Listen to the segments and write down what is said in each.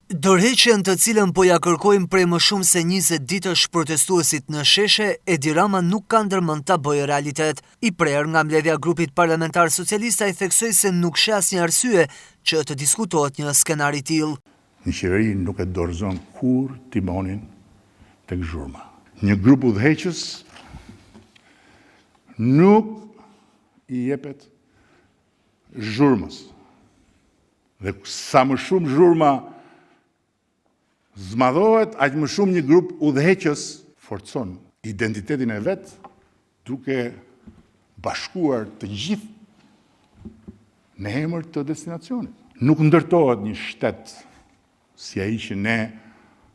Dorëheqjen të cilën po ja kërkojmë prej më shumë se 20 ditësh protestuesit në sheshe, Edi Rama nuk ka ndërmend ta bëjë realitet. I prerë nga mbledhja grupit parlamentar socialista i theksoi se nuk sheh asnjë arsye që të diskutohet një skenar i tillë. Një qeveri nuk e dorëzon kur timonin tek zhurma. Një grup udhëheqës nuk i jepet zhurmës. Dhe sa më shumë zhurma zmadhohet, aq më shumë një grup udhëheqës forcon identitetin e vet duke bashkuar të gjithë në emër të destinacionit. Nuk ndërtohet një shtet si ai që ne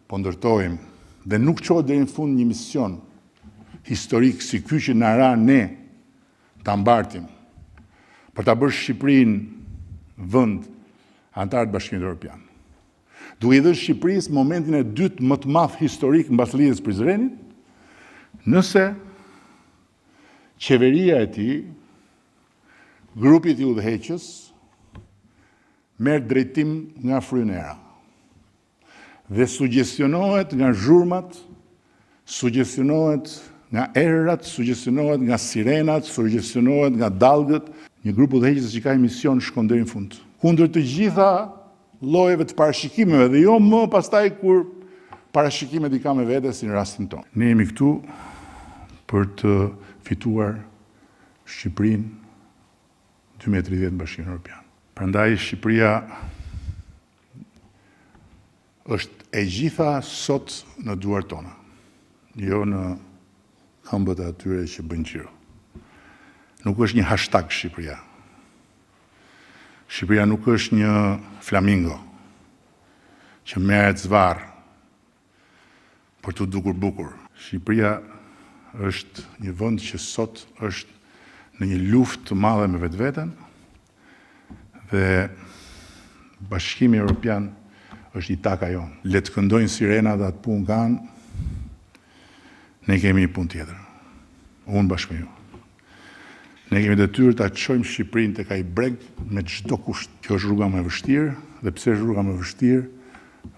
po ndërtojmë dhe nuk çohet deri në fund një mision historik si ky që na ra ne ta mbartim për ta bërë Shqipërinë vend antar të Bashkimit Evropian. Duke i dhënë Shqipërisë momentin e dytë më të madh historik mbas lidhjes së Prizrenit, nëse qeveria e tij, grupi i udhëheqës, merr drejtim nga Frynera dhe sugjestionohet nga zhurmat, sugjestionohet nga erërat, sugjestionohet nga sirenat, sugjestionohet nga dallgët, një grup udhëheqës që ka mision shkon deri në fund. Kundër të gjitha llojeve të parashikimeve dhe jo më pastaj kur parashikimet i ka me vete si në rastin tonë. Ne jemi këtu për të fituar Shqipërinë 2030 në Bashkimin Evropian. Prandaj Shqipëria është e gjitha sot në duart tona, jo në këmbët e atyre që bëjnë xhiro. Nuk është një hashtag Shqipëria. Shqipëria nuk është një flamingo që merret zvarr për të dukur bukur. Shqipëria është një vend që sot është në një luftë të madhe me vetveten dhe Bashkimi Evropian është i taka jonë. Le të këndojnë sirenat atë punë kanë, ne kemi një punë tjetër. Unë bashkë me ju. Ne kemi detyrë ta çojmë Shqipërinë tek ai breg me çdo kusht. Kjo është rruga më e vështirë dhe pse është rruga më e vështirë?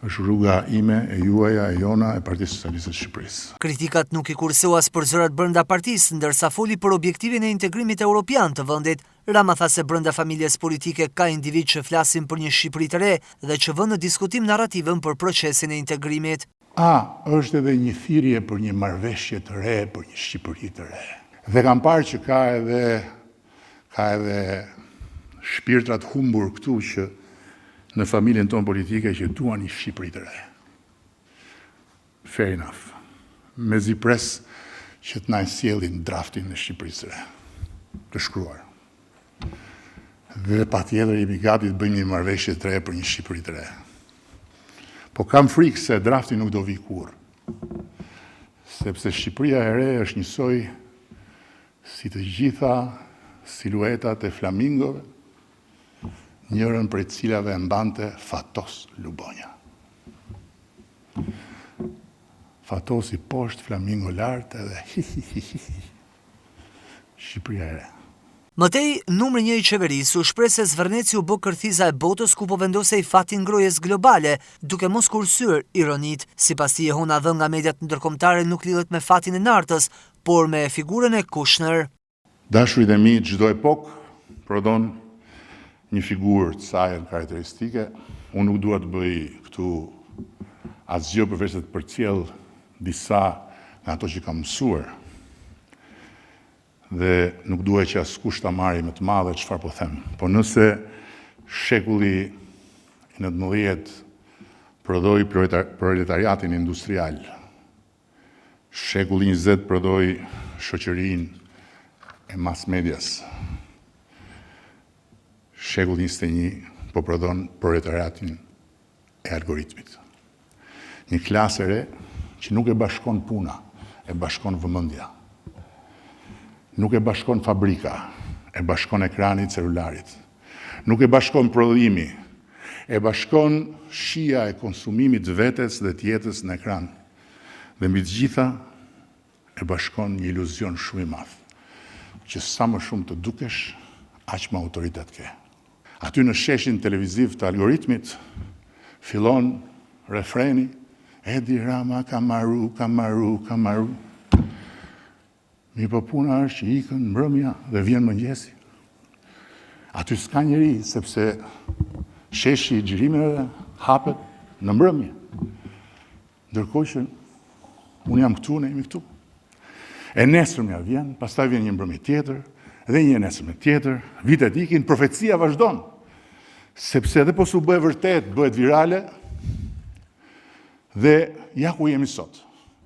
Është rruga ime, e juaja, e jona, e Partisë Socialiste të Shqipërisë. Kritikat nuk i kurseua as për zërat brenda partisë, ndërsa foli për objektivin e integrimit evropian të vendit. Rama tha se brenda familjes politike ka individ që flasin për një Shqipëri të re dhe që vënë në diskutim narrativën për procesin e integrimit. Është edhe një thirrje për një marrëveshje të re, për një Shqipëri të re. Dhe kam parë që ka edhe shpirtrat humbur këtu që në familjen tonë politike që duan një Shqipëri të re. Fair enough. Mezi pres që të na sjellin draftin e Shqipërisë së re, të shkruar. Dhe patjetër jemi gati të bëjmë një marrëveshje të re për një Shqipëri të re. Po kam frikë se drafti nuk do vi kurrë. Sepse Shqipëria e re është njësoj si të gjitha siluetat e flamingove, njërën prej cilave e mbante Fatos Lubonja. Fatos i poshtë, flamingo lartë edhe Shqipëria e re. Mëtej, numri 1 i qeverisë u shpreh se Zvërneci u bë kërthiza e botës ku po vendosej fatin ngrohjes globale, duke mos kursyer ironit. Sipas tij, hona dhënë nga mediat ndërkombëtare nuk lidhet me fatin e nartës, por me figurën e Kushner. Dashurit e mi çdo epokë prodhon një figurë të saj karakteristike. Unë nuk dua të bëj këtu asgjë përveç të përcjell disa nga ato që kam mësuar. Dhe nuk duhet që askush ta marrë më të madhe çfarë po them. Po nëse shekulli i 19 prodhoi proletariatin industrial, shekulli 20 prodhoi shoqërinë e mass medias, shekulli 21 po prodhon proletariatin e algoritmit. Një klasë e re që nuk e bashkon puna, e bashkon vëmendja. Nuk e bashkon fabrika, e bashkon ekrani i celularit. Nuk e bashkon prodhimi, e bashkon shija e konsumimit vetes dhe të jetës në ekran. Dhe mbi të gjitha e bashkon një iluzion shumë i madh, që sa më shumë të dukesh, aq më autoritet ke. Aty në sheshin televiziv të algoritmit fillon refreni, Edi Rama ka marru. Mi po puna është që ikën mbrëmja dhe vjen mëngjesi. Aty s'ka njeri, sepse sheshi i xhirimeve hapet në mbrëmje. Ndërkohë që unë jam këtu, ne jemi këtu. E nesërmja vjen, pastaj vjen një mbrëmje tjetër, dhe një nesërmje tjetër, vitet ikin, profecia vazhdon. Sepse edhe po s'u bëhet vërtet, bëhet virale, dhe ja ku jemi sot.